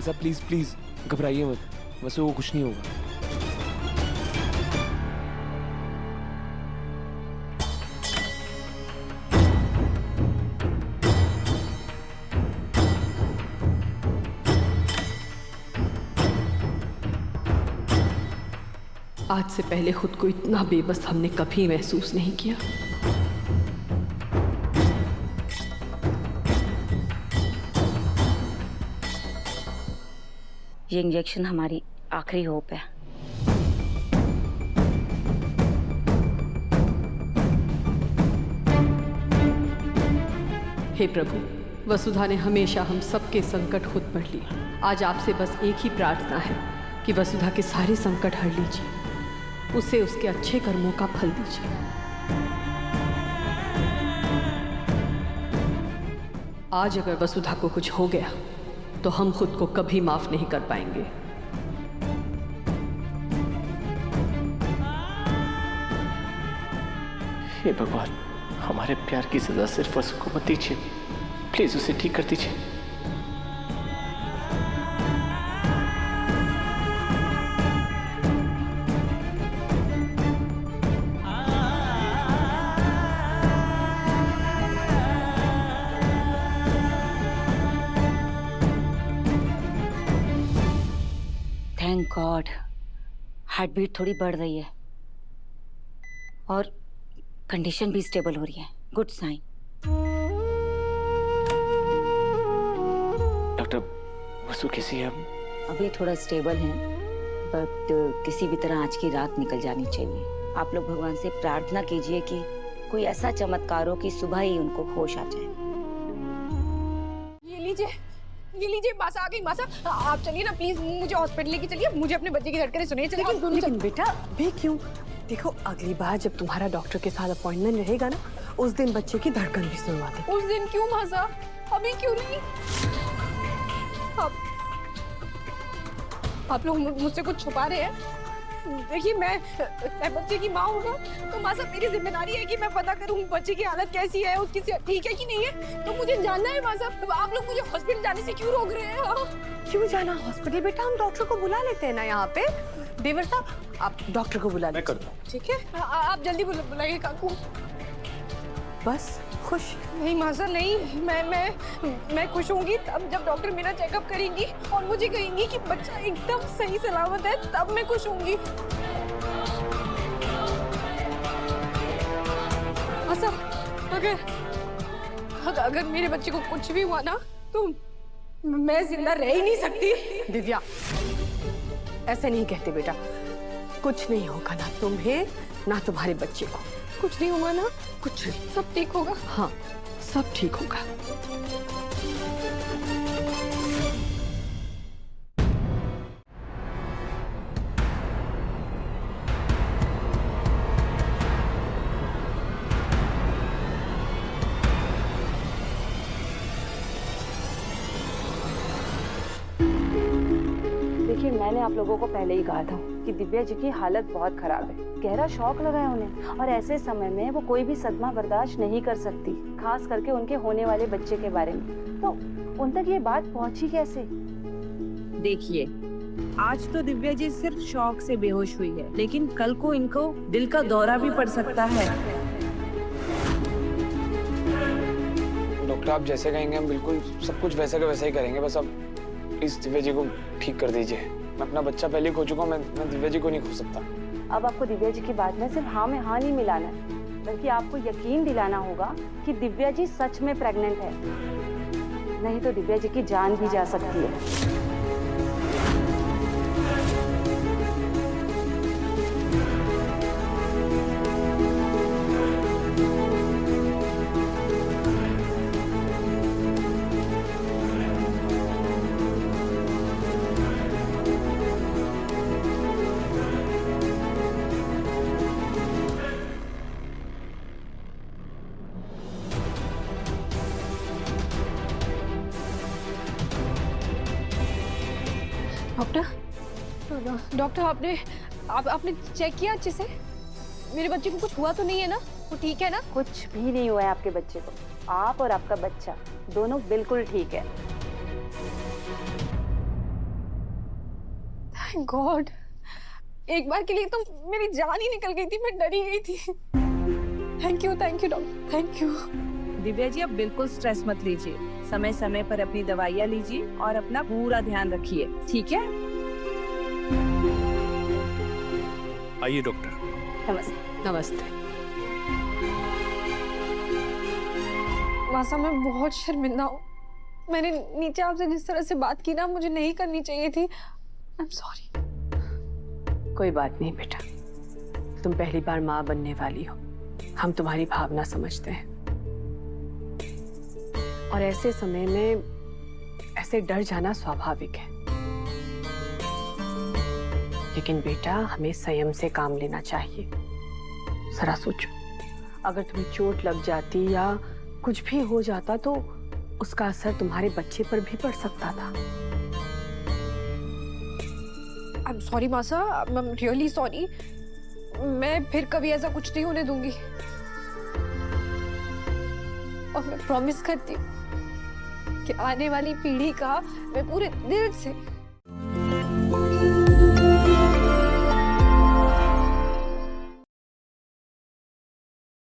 मासा please please घबराइए मत, वसु को कुछ नहीं होगा। आज से पहले खुद को इतना बेबस हमने कभी महसूस नहीं किया। ये इंजेक्शन हमारी आखिरी होप है। हे प्रभु, वसुधा ने हमेशा हम सबके संकट खुद पर लिए। आज आपसे बस एक ही प्रार्थना है कि वसुधा के सारे संकट हर लीजिए, उसे उसके अच्छे कर्मों का फल दीजिए। आज अगर वसुधा को कुछ हो गया तो हम खुद को कभी माफ नहीं कर पाएंगे। हे भगवान, हमारे प्यार की सजा सिर्फ वसु को मत दीजिए, प्लीज उसे ठीक कर दीजिए। थैंक गॉड, हार्ट बीट थोड़ी बढ़ रही है और कंडीशन भी स्टेबल हो रही है। Good sign. डॉक्टर, वसु कैसी है? अभी थोड़ा स्टेबल है, बट किसी भी तरह आज की रात निकल जानी चाहिए। आप लोग भगवान से प्रार्थना कीजिए कि कोई ऐसा चमत्कार हो कि सुबह ही उनको होश आ जाए। ये लीजिए मासा आ गई। मासा आप चलिए ना प्लीज, मुझे हॉस्पिटल लेके चलिए, मुझे अपने बच्चे की धड़कनें सुनिए। चलिए लेकिन बेटा अभी क्यों? देखो अगली बार जब तुम्हारा डॉक्टर के साथ अपॉइंटमेंट रहेगा ना, उस दिन बच्चे की धड़कन भी सुनवा दे। उस दिन क्यों मासा, अभी क्यों नहीं? आप लोग मुझसे कुछ छुपा रहे हैं। देखिए मैं बच्चे की माँ हूँ ना, तो मासा मेरी जिम्मेदारी है कि मैं पता करूँ बच्चे की हालत कैसी है, उसकी ठीक है कि नहीं है। तो मुझे जानना है मासा, आप लोग मुझे हॉस्पिटल जाने से क्यों रोक रहे हैं? हाँ? क्यों जाना हॉस्पिटल बेटा? हम डॉक्टर को बुला लेते हैं ना यहाँ पे। देवर साहब, आप डॉक्टर को बुला लीजिए। ठीक है, आप जल्दी बुलाइए काकू। बस खुश? नहीं मासा नहीं, मैं खुश होंगी तब जब डॉक्टर मेरा चेकअप करेंगी और मुझे कहेंगी कि बच्चा एकदम सही सलामत है, तब मैं खुश होंगी। मासा अगर मेरे बच्चे को कुछ भी हुआ ना तो मैं जिंदा रह ही नहीं सकती। दिव्या, ऐसे नहीं कहते बेटा। कुछ नहीं होगा ना तुम्हें ना तुम्हारे बच्चे को। कुछ नहीं होगा ना? कुछ नहीं, सब ठीक होगा। हाँ सब ठीक होगा। देखिए, मैंने आप लोगों को पहले ही कहा था कि दिव्या जी की हालत बहुत खराब है। गहरा शॉक लगा है उन्हें, और ऐसे समय में वो कोई भी सदमा बर्दाश्त नहीं कर सकती, खास करके उनके होने वाले बच्चे के बारे में। तो उन तक ये बात पहुंची कैसे? देखिए, आज तो दिव्या जी सिर्फ शॉक से बेहोश हुई है, लेकिन कल को इनको दिल का दौरा भी पड़ सकता है। डॉक्टर आप जैसे कहेंगे हम बिल्कुल सब कुछ वैसा का वैसा ही करेंगे। बस अब प्लीज दिव्या जी को ठीक कर दीजिए। मैं अपना बच्चा पहले खो चुका हूँ, मैं दिव्या जी को नहीं खो सकता। अब आपको दिव्या जी की बात में सिर्फ हाँ में हाँ नहीं मिलाना है, बल्कि आपको यकीन दिलाना होगा कि दिव्या जी सच में प्रेग्नेंट है, नहीं तो दिव्या जी की जान भी जा सकती है। डॉक्टर आपने चेक किया अच्छे से? मेरे बच्चे को कुछ हुआ तो नहीं है ना? वो ठीक है ना? कुछ भी नहीं हुआ है आपके बच्चे को। आप और आपका बच्चा दोनों बिल्कुल ठीक है। माय गॉड, एक बार के लिए तो मेरी जान ही निकल गई थी, मैं डरी गई थी। Thank you doctor, thank you. Divya ji, अब बिल्कुल स्ट्रेस मत लीजिए, समय समय पर अपनी दवाइयाँ लीजिए और अपना पूरा ध्यान रखिए, ठीक है? आइए डॉक्टर। नमस्ते। नमस्ते। मासा, मैं बहुत शर्मिंदा हूँ। मैंने नीचे आपसे जिस तरह से बात की ना, मुझे नहीं करनी चाहिए थी। I am sorry. कोई बात नहीं बेटा, तुम पहली बार माँ बनने वाली हो, हम तुम्हारी भावना समझते हैं। और ऐसे समय में ऐसे डर जाना स्वाभाविक है, लेकिन बेटा हमें संयम से काम लेना चाहिए। जरा सोचो, अगर तुम्हें चोट लग जाती या कुछ भी हो जाता तो उसका असर तुम्हारे बच्चे पर भी पड़ सकता था। आई एम सॉरी मासा, आई एम रियली सॉरी। मैं फिर कभी ऐसा कुछ नहीं होने दूंगी, और मैं प्रॉमिस करती हूँ कि आने वाली पीढ़ी का मैं पूरे दिल से